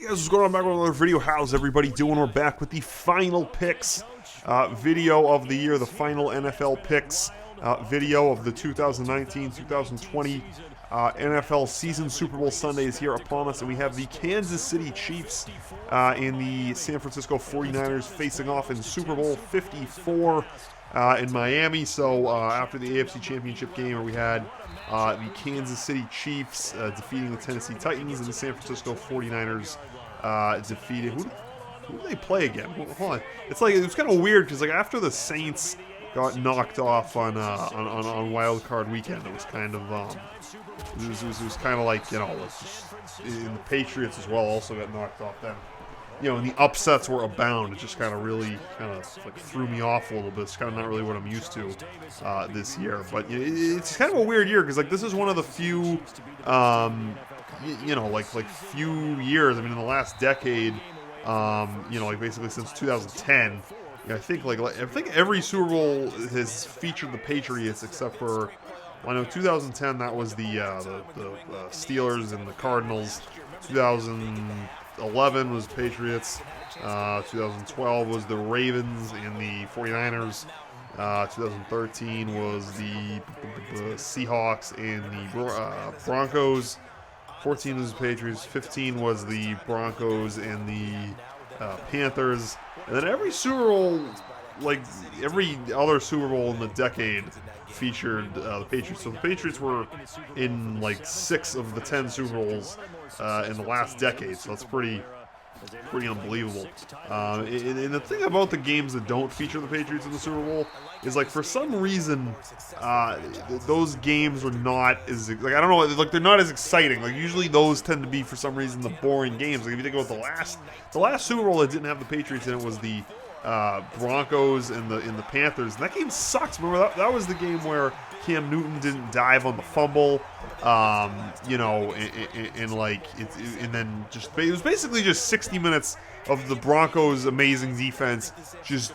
Hey guys, what's going on? Back with another video. How's everybody doing? We're back with the final picks video of the year, the final NFL picks video of the 2019-2020 NFL season. Super Bowl Sunday is here upon us, and we have the Kansas City Chiefs and the San Francisco 49ers facing off in Super Bowl 54 in Miami. So after the AFC Championship game where we had the Kansas City Chiefs defeating the Tennessee Titans, and the San Francisco 49ers defeated. Who do they play again? Hold on. It's kind of weird because after the Saints got knocked off on Wild Card Weekend, it was kind of it was kind of like, and the Patriots as well also got knocked off then. And the upsets were abound. It just kind of really threw me off a little bit. It's kind of not really what I'm used to this year. But it's kind of a weird year because this is one of the few, few years. I mean, in the last decade, basically since 2010, I think every Super Bowl has featured the Patriots except for, I know 2010 that was the Steelers and the Cardinals. 2011 was Patriots. 2012 was the Ravens and the 49ers. 2013 was the Seahawks and the Broncos. 14 was the Patriots. 15 was the Broncos and the Panthers. And then every Super Bowl, every other Super Bowl in the decade, featured the Patriots. So the Patriots were in 6 of the 10 Super Bowls in the last decade. So that's pretty unbelievable. And the thing about the games that don't feature the Patriots in the Super Bowl is for some reason those games are not as I don't know, they're not as exciting. Usually those tend to be, for some reason, the boring games. If you think about the last Super Bowl that didn't have the Patriots in it was the Broncos and the Panthers, and that game sucks. Remember that was the game where Cam Newton didn't dive on the fumble, and then it was basically just 60 minutes of the Broncos' amazing defense just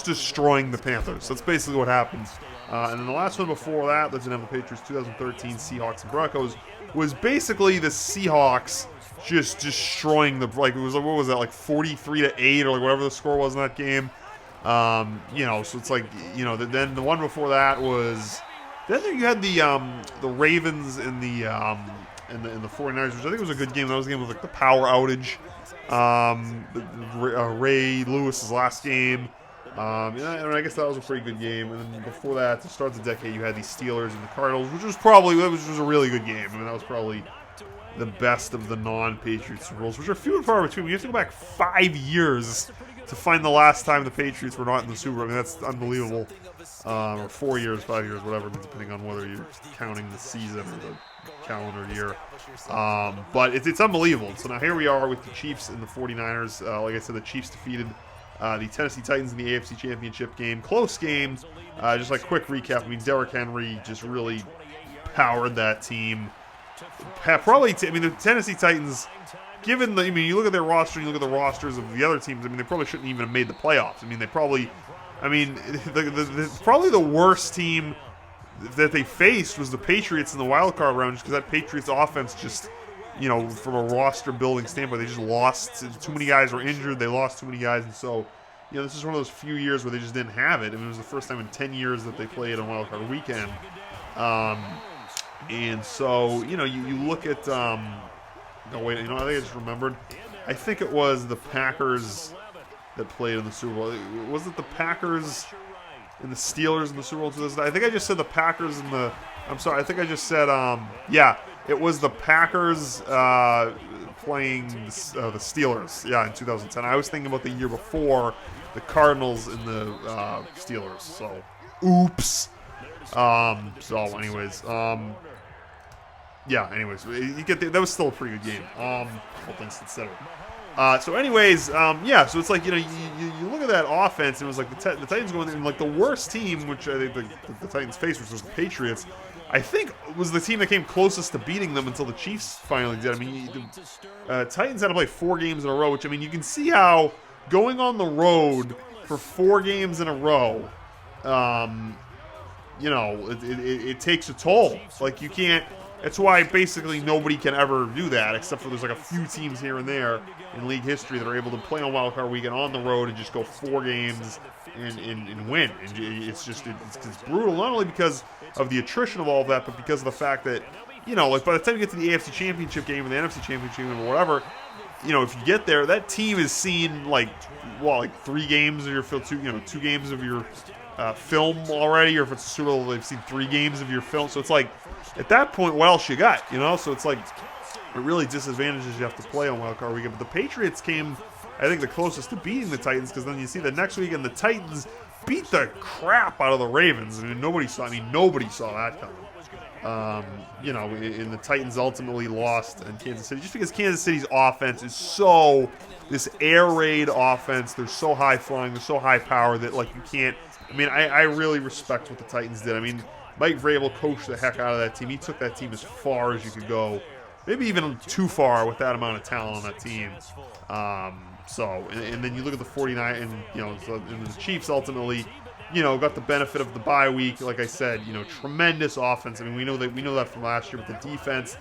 destroying the Panthers. That's basically what happened. And then the last one before that didn't have the Patriots, 2013 Seahawks and Broncos, was basically the Seahawks just destroying the, it was what was that, 43-8 or whatever the score was in that game. So it's then the one before that was, then you had the Ravens and the 49ers, which I think was a good game. That was a game with the power outage. Ray Lewis's last game. I guess that was a pretty good game. And then before that, to start the decade, you had the Steelers and the Cardinals, which was a really good game. I mean, that was probably the best of the non-Patriots Super Bowls, which are few and far between. You have to go back 5 years to find the last time the Patriots were not in the Super Bowl. I mean, that's unbelievable. Or 4 years, 5 years, whatever, depending on whether you're counting the season or the calendar year. But it's unbelievable. So now here we are with the Chiefs and the 49ers. Like I said, the Chiefs defeated the Tennessee Titans in the AFC Championship game. Close game. Just quick recap. I mean, Derrick Henry just really powered that team. The Tennessee Titans, you look at their roster, you look at the rosters of the other teams, they probably shouldn't even have made the playoffs. Probably the worst team that they faced was the Patriots in the wild card round, just because that Patriots offense just, from a roster building standpoint, they just lost. Too many guys were injured. They lost too many guys, and so, this is one of those few years where they just didn't have it. It was the first time in 10 years that they played on wild card weekend. And so, you look at, I think I just remembered. I think it was the Packers that played in the Super Bowl. Was it the Packers and the Steelers in the Super Bowl 2000? I think I just said the Packers and the, I'm sorry, I think I just said, it was the Packers playing the Steelers, in 2010. I was thinking about the year before, the Cardinals and the Steelers, so, oops. You get that was still a pretty good game. All things considered. So it's you look at that offense, and it was the Titans going there, and the worst team, which I think the Titans faced, which was the Patriots, I think was the team that came closest to beating them until the Chiefs finally did. The Titans had to play 4 games in a row, which, you can see how going on the road for 4 games in a row, it takes a toll. You can't, It's why basically nobody can ever do that, except for there's like a few teams here and there in league history that are able to play on Wild Card Weekend on the road and just go 4 games and win. And it's brutal, not only because of the attrition of all of that, but because of the fact that, like by the time you get to the AFC Championship game or the NFC Championship game or whatever, if you get there, that team has seen like 3 games of your film, 2 games of your film already, or if it's a Super Bowl, they've seen 3 games of your film. So it's like, at that point, what else you got? So it's like, it really disadvantages you have to play on Wild Card Weekend. But the Patriots came, I think, the closest to beating the Titans, because then you see the next weekend the Titans beat the crap out of the Ravens. Nobody saw that coming. And the Titans ultimately lost in Kansas City just because Kansas City's offense is so, this air raid offense, they're so high flying, they're so high power that like you can't. I really respect what the Titans did. Mike Vrabel coached the heck out of that team. He took that team as far as you could go, maybe even too far with that amount of talent on that team. And then you look at the 49 and the Chiefs ultimately, got the benefit of the bye week. Like I said, tremendous offense. We know that from last year with the defense.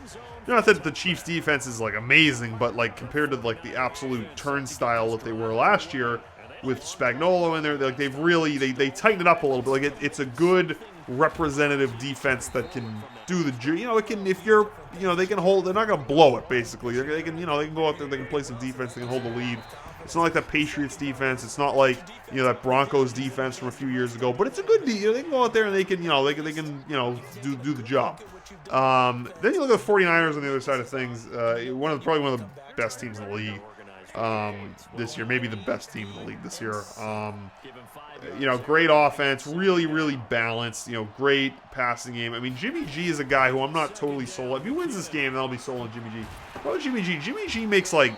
Not that the Chiefs' defense is like amazing, but like compared to like the absolute turnstile that they were last year with Spagnuolo in there, like they've really they tightened it up a little bit. Like it's a good representative defense that can do the it can, if you're they can hold, they're not going to blow it. Basically they can they can go out there, they can play some defense, they can hold the lead. It's not like that Patriots defense, it's not like that Broncos defense from a few years ago, but it's a good they can go out there and they can they can do the job. Then you look at the 49ers on the other side of things, probably one of the best teams in the league this year, maybe the best team in the league this year. Great offense, really, really balanced, great passing game. Jimmy G is a guy who I'm not totally sold. If he wins this game, then I'll be sold on Jimmy G. Well, Jimmy G makes like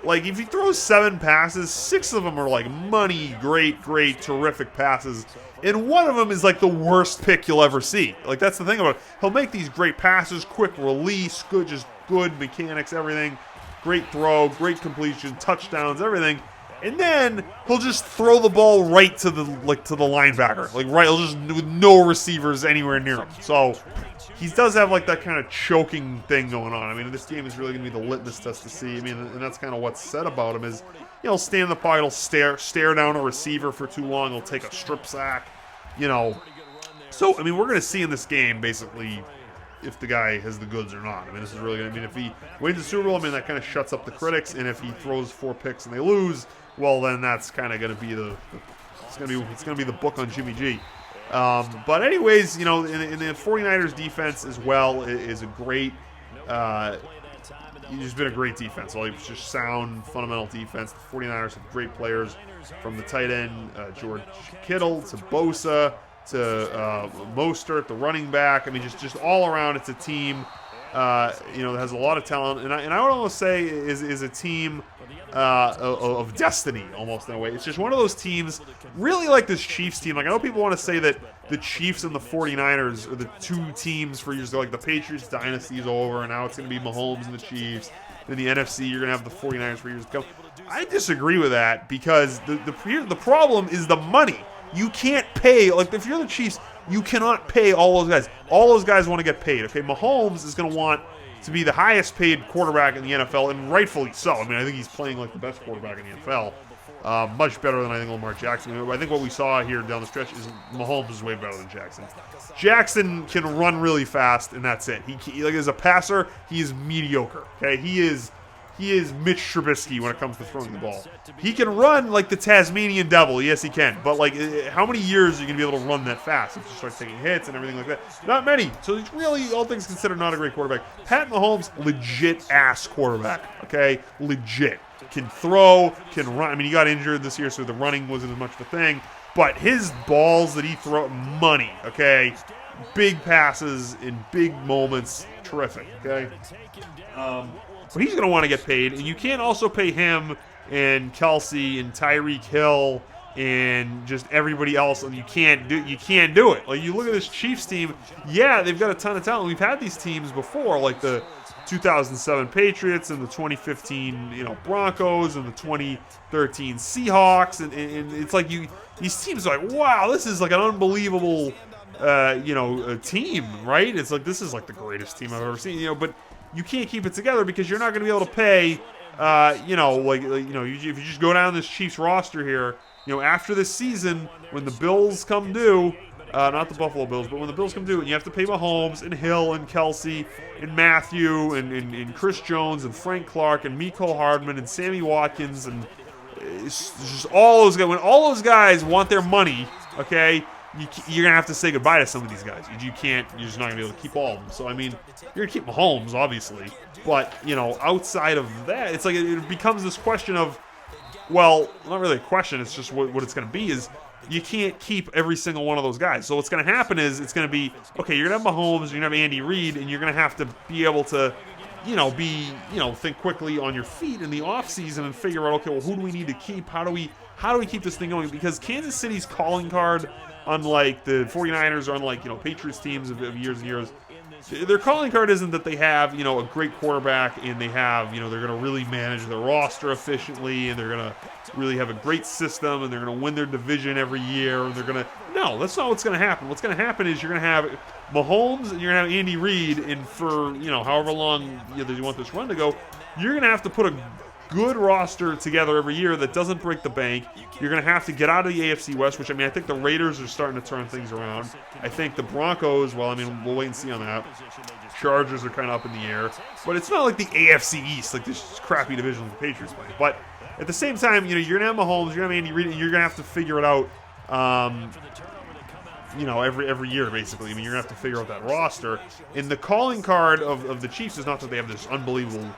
if he throws 7 passes, 6 of them are like money, great, terrific passes. And one of them is like the worst pick you'll ever see. Like that's the thing about it. He'll make these great passes, quick release, good mechanics, everything. Great throw, great completion, touchdowns, everything. And then he'll just throw the ball right to the linebacker. He'll just with no receivers anywhere near him. So he does have like that kind of choking thing going on. This game is really going to be the litmus test to see. And that's kind of what's said about him is, he'll stand in the pocket, he'll stare down a receiver for too long, he'll take a strip sack, So, we're going to see in this game basically if the guy has the goods or not. This is really going to, if he wins the Super Bowl, that kind of shuts up the critics. And if he throws 4 picks and they lose, well, then that's kind of going to be it's going to be the book on Jimmy G. But anyways, in the 49ers defense as well is a great, it's just been a great defense. It's just sound, fundamental defense. The 49ers have great players from the tight end, George Kittle, to Bosa, to Mostert, the running back. Just all around, it's a team, that has a lot of talent. And I would almost say is a team of destiny, almost in a way. It's just one of those teams, really like this Chiefs team. I know people want to say that the Chiefs and the 49ers are the 2 teams for years ago. Like the Patriots dynasty is over, and now it's going to be Mahomes and the Chiefs. In the NFC, you're going to have the 49ers for years to come. I disagree with that because the problem is the money. You can't pay, if you're the Chiefs, you cannot pay all those guys. All those guys want to get paid. Okay, Mahomes is going to want to be the highest paid quarterback in the NFL, and rightfully so. I think he's playing like the best quarterback in the NFL. Much better than I think Lamar Jackson. I think what we saw here down the stretch is Mahomes is way better than Jackson. Jackson can run really fast, and that's it. He as a passer, he is mediocre. Okay, he is Mitch Trubisky when it comes to throwing the ball. He can run like the Tasmanian Devil. Yes, he can. But how many years are you going to be able to run that fast if you start taking hits and everything like that? Not many. So he's really, all things considered, not a great quarterback. Pat Mahomes, legit ass quarterback. Okay, legit. Can throw, can run. He got injured this year, so the running wasn't as much of a thing. But his balls that he throws, money. Okay, big passes in big moments, terrific. Okay. But he's going to want to get paid, and you can't also pay him and Kelsey and Tyreek Hill and just everybody else, and you can't do it. You look at this Chiefs team, yeah, they've got a ton of talent. We've had these teams before, like the 2007 Patriots and the 2015 Broncos and the 2013 Seahawks, and it's like these teams are like, wow, this is like an unbelievable team, right? It's like, this is like the greatest team I've ever seen, but you can't keep it together because you're not going to be able to pay, if you just go down this Chiefs roster here, after this season, when the Bills come due, not the Buffalo Bills, but when the Bills come due, and you have to pay Mahomes and Hill and Kelsey and Matthew and Chris Jones and Frank Clark and Mecole Hardman and Sammy Watkins and it's just all those guys. When all those guys want their money, okay, you're going to have to say goodbye to some of these guys. You're just not going to be able to keep all of them. So, I mean, you're going to keep Mahomes, obviously. But, outside of that, it's like it becomes this question of, well, not really a question. It's just what it's going to be is you can't keep every single one of those guys. So what's going to happen is it's going to be, okay, you're going to have Mahomes, you're going to have Andy Reid, and you're going to have to be able to, think quickly on your feet in the offseason and figure out, okay, well, who do we need to keep? How do we keep this thing going? Because Kansas City's calling card, unlike the 49ers or unlike, Patriots teams of years and years, their calling card isn't that they have, a great quarterback and they have, they're going to really manage their roster efficiently and they're going to really have a great system and they're going to win their division every year and they're going to, no, that's not what's going to happen. What's going to happen is you're going to have Mahomes and you're going to have Andy Reid, and for, however long you want this run to go, you're going to have to put a good roster together every year that doesn't break the bank. You're going to have to get out of the AFC West, which, I think the Raiders are starting to turn things around. I think the Broncos, well, we'll wait and see on that. Chargers are kind of up in the air. But it's not like the AFC East, like this crappy division the Patriots play. But at the same time, you're going to have Mahomes, you're going to have Andy Reid, and you're going to have to figure it out, every year, basically. You're going to have to figure out that roster. And the calling card of the Chiefs is not that they have this unbelievable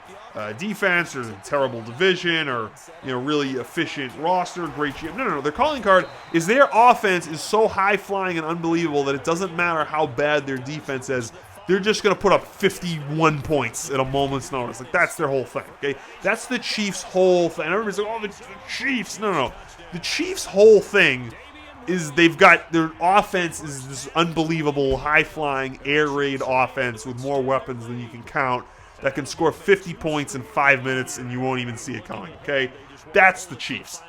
defense or terrible division or really efficient roster, great GM. No. Their calling card is their offense is so high flying and unbelievable that it doesn't matter how bad their defense is. They're just going to put up 51 points at a moment's notice. Like, that's their whole thing. Okay, that's the Chiefs' whole thing. Everybody's like, oh, the Chiefs. No. The Chiefs' whole thing is they've got their offense is this unbelievable high flying air raid offense with more weapons than you can count, that can score 50 points in 5 minutes and you won't even see it coming, okay? That's the Chiefs.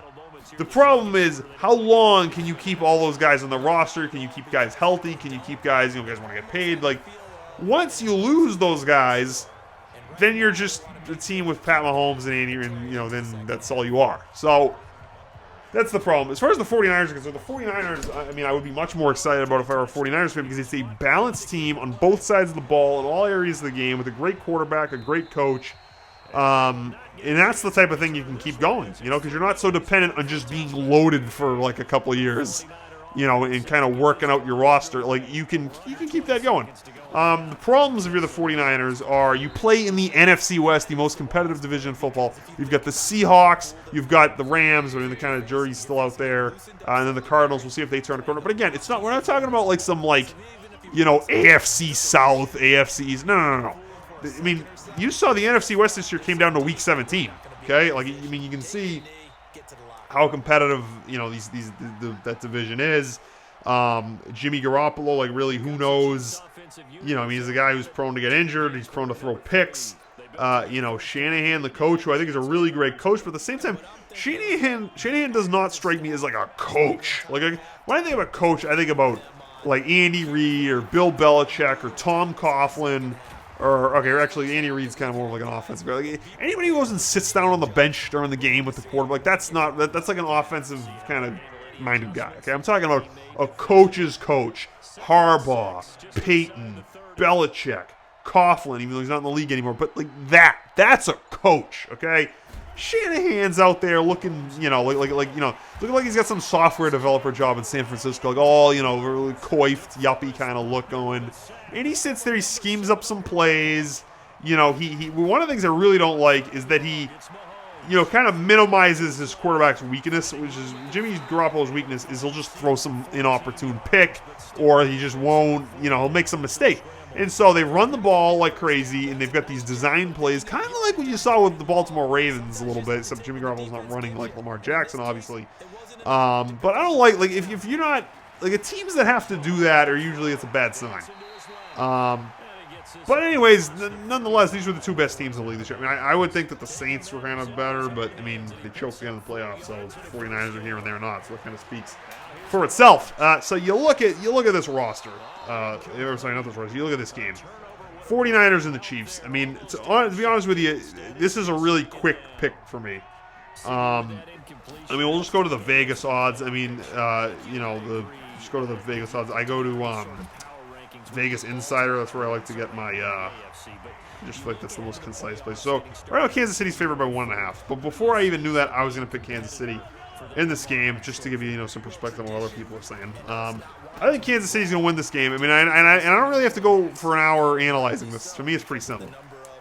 The problem is, how long can you keep all those guys on the roster? Can you keep guys healthy? Can you keep guys, guys want to get paid? Like, once you lose those guys, then you're just a team with Pat Mahomes and Andy, and, then that's all you are. So, that's the problem. As far as the 49ers are concerned, the 49ers, I would be much more excited about if I were a 49ers fan because it's a balanced team on both sides of the ball in all areas of the game with a great quarterback, a great coach. And that's the type of thing you can keep going, because you're not so dependent on just being loaded for like a couple of years, and kind of working out your roster. Like, you can keep that going. The problems if you're the 49ers are you play in the NFC West, the most competitive division in football. You've got the Seahawks, you've got the Rams, the kind of jury's still out there, and then the Cardinals. We'll see if they turn a corner. But again, we're not talking about like some AFC South, AFC East. No. You saw the NFC West this year came down to Week 17. Okay, like you can see how competitive that division is. Jimmy Garoppolo, like, really, who knows? He's a guy who's prone to get injured. He's prone to throw picks. Shanahan, the coach, who I think is a really great coach, but at the same time, Shanahan does not strike me as like a coach. Like, when I think about coach, I think about like Andy Reid or Bill Belichick or Tom Coughlin. Actually, Andy Reid's kind of more like an offensive guy. Like, anybody who goes and sits down on the bench during the game with the quarterback, that's like an offensive kind of minded guy. Okay, I'm talking about a coach's coach. Harbaugh, Peyton, Belichick, Coughlin, even though he's not in the league anymore, but like that's a coach, okay? Shanahan's out there looking, looking like he's got some software developer job in San Francisco, like all, really coiffed, yuppie kind of look going. And he sits there, he schemes up some plays. He one of the things I really don't like is that he kind of minimizes his quarterback's weakness, which is Jimmy Garoppolo's weakness is he'll just throw some inopportune pick, or he just won't, he'll make some mistake. And so they run the ball like crazy, and they've got these design plays, kind of like what you saw with the Baltimore Ravens a little bit, except Jimmy Garoppolo's not running like Lamar Jackson, obviously. But I don't like if you're not, like, teams that have to do that are usually, it's a bad sign. But anyways, nonetheless, these were the two best teams in the league this year. I would think that the Saints were kind of better, but, they choked again in the playoffs, so the 49ers are here and they're not, so it kind of speaks for itself. So you look at this roster. Sorry, not this roster. You look at this game. 49ers and the Chiefs. I mean, to be honest with you, this is a really quick pick for me. I mean, we'll just go to the Vegas odds. I mean, just go to the Vegas odds. I go to Vegas Insider. That's where I like to get my. Just feel like that's the most concise place. So right now, Kansas City's favored by 1.5. But before I even knew that, I was going to pick Kansas City in this game, just to give you some perspective on what other people are saying. I think Kansas City's going to win this game. I mean, I don't really have to go for an hour analyzing this. For me, it's pretty simple.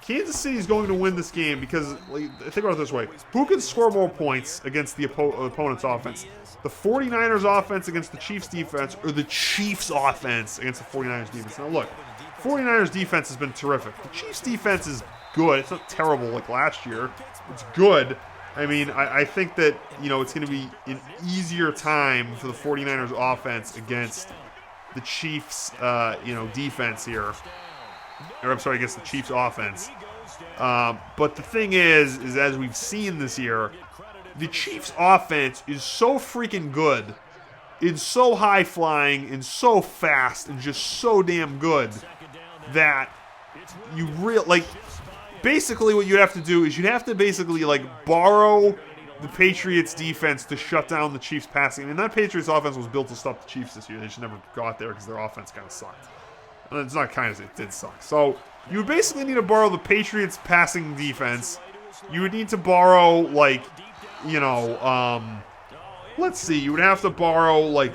Kansas City's going to win this game because, think about it this way. Who can score more points against the opponent's offense? The 49ers offense against the Chiefs defense, or the Chiefs offense against the 49ers defense? Now look, 49ers defense has been terrific. The Chiefs defense is good. It's not terrible like last year. It's good. I mean, I think that, it's going to be an easier time for the 49ers offense against the Chiefs, defense here. Or, I'm sorry, against the Chiefs offense. But the thing is as we've seen this year, the Chiefs offense is so freaking good. It's so high-flying and so fast and just so damn good that you basically what you'd have to do is you'd have to basically borrow the Patriots defense to shut down the Chiefs passing. I mean, that Patriots offense was built to stop the Chiefs this year. They just never got there because their offense kind of sucked. And it's not kind of, it did suck. So you would basically need to borrow the Patriots passing defense. You would need to borrow let's see. You would have to borrow I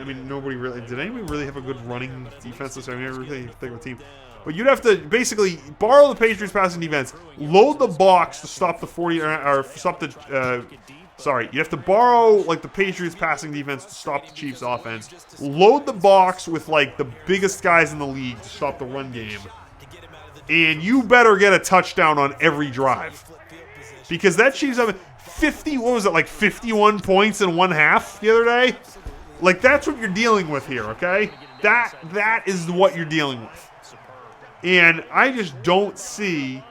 mean, nobody really. Did anybody really have a good running defense this year? I mean, I really think of a team. But you'd have to basically borrow the Patriots passing defense, load the box to stop the 40 or stop the. You have to borrow the Patriots passing defense to stop the Chiefs offense. Load the box with the biggest guys in the league to stop the run game, and you better get a touchdown on every drive, because that Chiefs have 50. What was it, 51 points in one half the other day? That's what you're dealing with here. Okay, that is what you're dealing with. And I just don't see,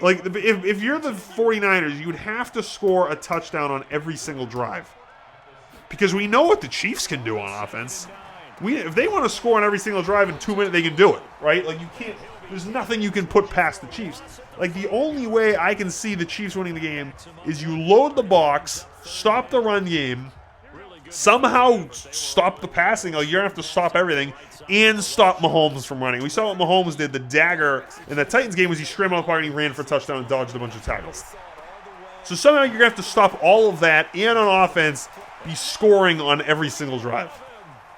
if you're the 49ers, you would have to score a touchdown on every single drive. Because we know what the Chiefs can do on offense. If they want to score on every single drive in 2 minutes, they can do it, right? You can't, there's nothing you can put past the Chiefs. The only way I can see the Chiefs winning the game is you load the box, stop the run game, somehow stop the passing. You're going to have to stop everything and stop Mahomes from running. We saw what Mahomes did. The dagger in the Titans game was he scrambled apart and he ran for a touchdown and dodged a bunch of tackles. So somehow you're going to have to stop all of that and on offense be scoring on every single drive.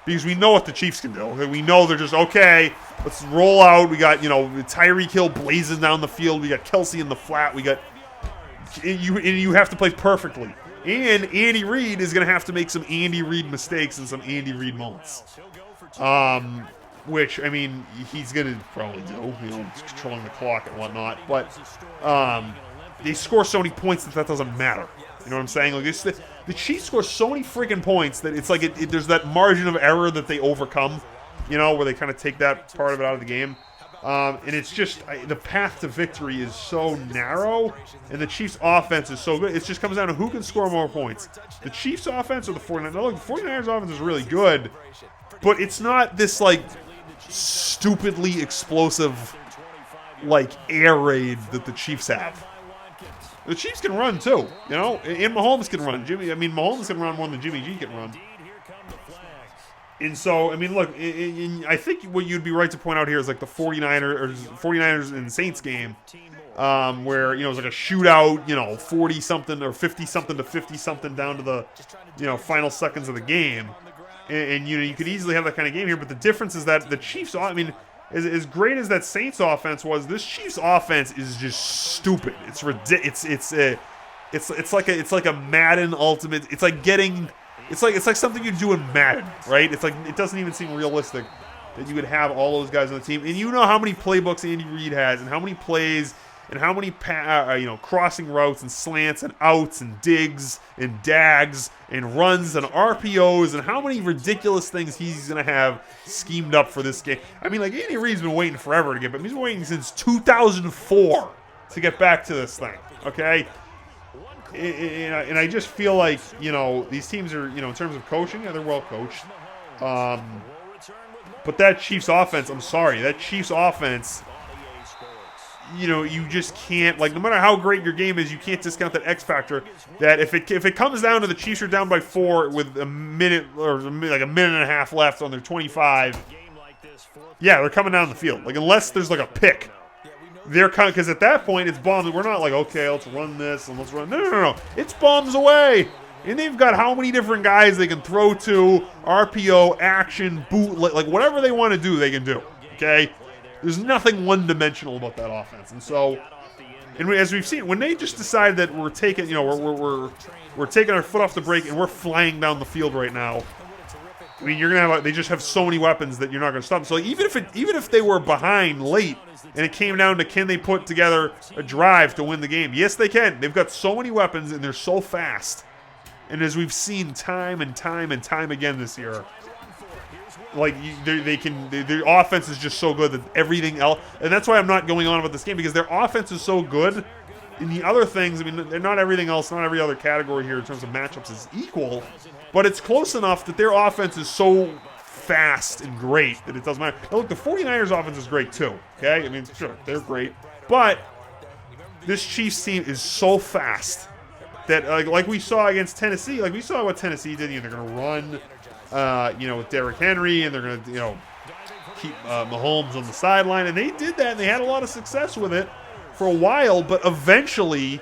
Because we know what the Chiefs can do. We know they're just, okay, let's roll out. We got, Tyreek Hill blazes down the field. We got Kelsey in the flat. We got, you have to play perfectly. And Andy Reid is going to have to make some Andy Reid mistakes and some Andy Reid moments. Which, I mean, he's going to probably do, controlling the clock and whatnot. But they score so many points that doesn't matter. You know what I'm saying? The Chiefs score so many freaking points that it's there's that margin of error that they overcome, where they kind of take that part of it out of the game. And it's just, the path to victory is so narrow, and the Chiefs' offense is so good. It just comes down to who can score more points. The Chiefs' offense or the 49ers? Look, the 49ers' offense is really good, but it's not this, stupidly explosive, air raid that the Chiefs have. The Chiefs can run, too, and Mahomes can run. Mahomes can run more than Jimmy G can run. And so, I mean, look, I think what you'd be right to point out here is the 49ers and Saints game, where, it was a shootout, 40-something or 50-something to 50-something down to the, final seconds of the game. And you could easily have that kind of game here, but the difference is that the Chiefs, as great as that Saints offense was, this Chiefs offense is just stupid. It's ridiculous. It's like a Madden ultimate. It's like something you do in Madden, right? It doesn't even seem realistic that you would have all those guys on the team. And you know how many playbooks Andy Reid has, and how many plays, and how many crossing routes and slants and outs and digs and dags and runs and RPOs, and how many ridiculous things he's going to have schemed up for this game. I mean, Andy Reid's been waiting forever to get back. He's been waiting since 2004 to get back to this thing, okay? and I just feel like, you know, these teams are, you know, in terms of coaching, yeah, they're well coached. But that Chiefs offense, I'm sorry, that Chiefs offense, you know, you just can't, like, no matter how great your game is, you can't discount that X factor. That if it comes down to the Chiefs are down by 4 with a minute or like a minute and a half left on their 25, yeah, they're coming down the field. Like, unless there's like a pick, they're coming, because at that point it's bombs. We're not like, okay, let's run this and let's run. No. It's bombs away. And they've got how many different guys they can throw to, RPO, action, boot, like whatever they want to do, they can do. Okay? There's nothing one-dimensional about that offense. And so, and as we've seen, when they just decide that we're taking, you know, we're taking our foot off the brake and we're flying down the field right now, I mean, you're gonna have, they just have so many weapons that you're not gonna stop them. So like, even if they were behind late and it came down to can they put together a drive to win the game, yes they can. They've got so many weapons and they're so fast. And as we've seen time and time again this year, like their offense is just so good that everything else, and that's why I'm not going on about this game, because their offense is so good. In the other things, I mean, they're not everything else, not every other category here in terms of matchups is equal, but it's close enough that their offense is so fast and great that it doesn't matter. Now look, the 49ers offense is great too, okay? I mean, sure, they're great, but this Chiefs team is so fast that, like we saw against Tennessee, like we saw what Tennessee did. You know, they're going to run, you know, with Derrick Henry, and they're going to, you know, keep Mahomes on the sideline, and they did that, and they had a lot of success with it for a while, but eventually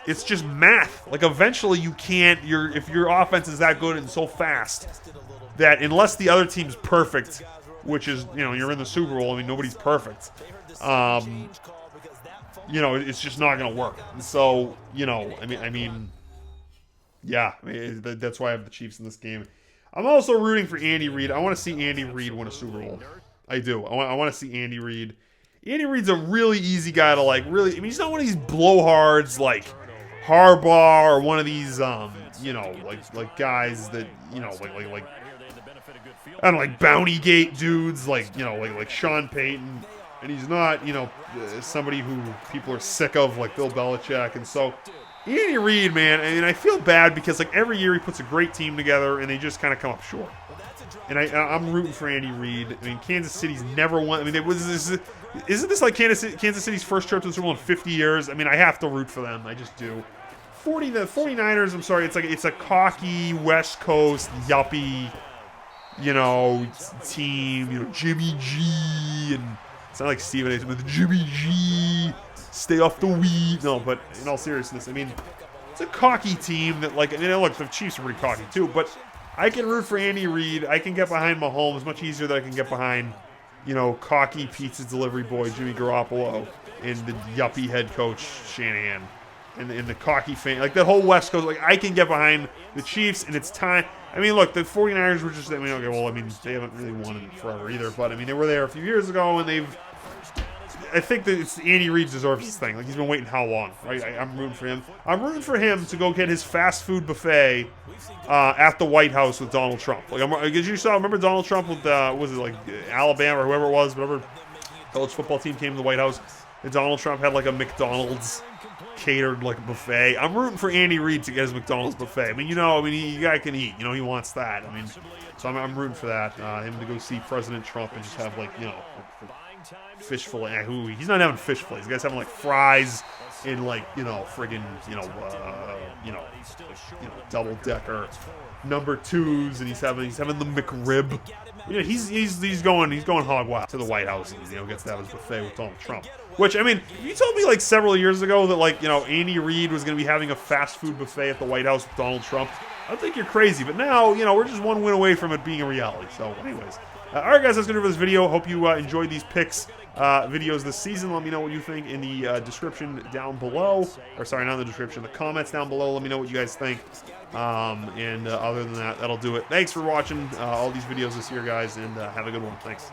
it's just math. Like, eventually you can't, if your offense is that good and so fast that unless the other team's perfect, which is, you know, you're in the Super Bowl, I mean, nobody's perfect, you know, it's just not going to work. And so, you know, I mean, yeah, that's why I have the Chiefs in this game. I'm also rooting for Andy Reid. I want to see Andy Reid win a Super Bowl. I do. I want to see Andy Reid. Andy Reid's a really easy guy to, like, really, I mean, he's not one of these blowhards like Harbaugh or one of these, you know, like guys that, you know, like I don't know, like Bounty Gate dudes, like, you know, like Sean Payton. And he's not, you know, somebody who people are sick of, like Bill Belichick. And so, Andy Reid, man, I mean, I feel bad because, like, every year he puts a great team together and they just kind of come up short. And I'm rooting for Andy Reid. I mean, Kansas City's never won. I mean, isn't this like Kansas City's first trip to the Super Bowl in 50 years? I mean, I have to root for them. I just do. The 49ers, I'm sorry, it's a cocky West Coast yuppie, you know, team. You know, Jimmy G, and it's not like Stephen A. Smith, Jimmy G, stay off the weed. No, but in all seriousness, I mean, it's a cocky team that, like, I mean, look, the Chiefs are pretty cocky too, but I can root for Andy Reid. I can get behind Mahomes much easier than I can get behind, you know, cocky pizza delivery boy Jimmy Garoppolo and the yuppie head coach Shanahan and the cocky fan. Like, that whole West Coast, like, I can get behind the Chiefs, and it's time. I mean, look, the 49ers were just, I mean, okay, well, I mean, they haven't really won in forever either, but, I mean, they were there a few years ago, and I think that it's Andy Reid deserves this thing. Like, he's been waiting how long, right? I'm rooting for him. I'm rooting for him to go get his fast food buffet at the White House with Donald Trump. Like, as you saw, remember Donald Trump with, was it like Alabama or whoever it was, whatever college football team came to the White House, and Donald Trump had like a McDonald's catered like buffet. I'm rooting for Andy Reid to get his McDonald's buffet. I mean, you know, the guy can eat. You know, he wants that. I mean, so I'm rooting for that. Him to go see President Trump and just have, like, you know, fish fillet. He's not having fish fillets. The guy's having, like, fries in, like, you know, friggin', you know, double decker number 2s, and he's having the McRib. You know, he's going hog wild to the White House, and, you know, gets to have his buffet with Donald Trump. Which, I mean, if you told me like several years ago that, like, you know, Andy Reid was going to be having a fast food buffet at the White House with Donald Trump, I'd think you're crazy. But now, you know, we're just one win away from it being a reality. So, anyways, all right, guys, that's going to do for this video. Hope you enjoyed these picks videos this season. Let me know what you think in the description down below. Or sorry, not in the description, the comments down below. Let me know what you guys think. And other than that, that'll do it. Thanks for watching all these videos this year, guys, and have a good one. Thanks.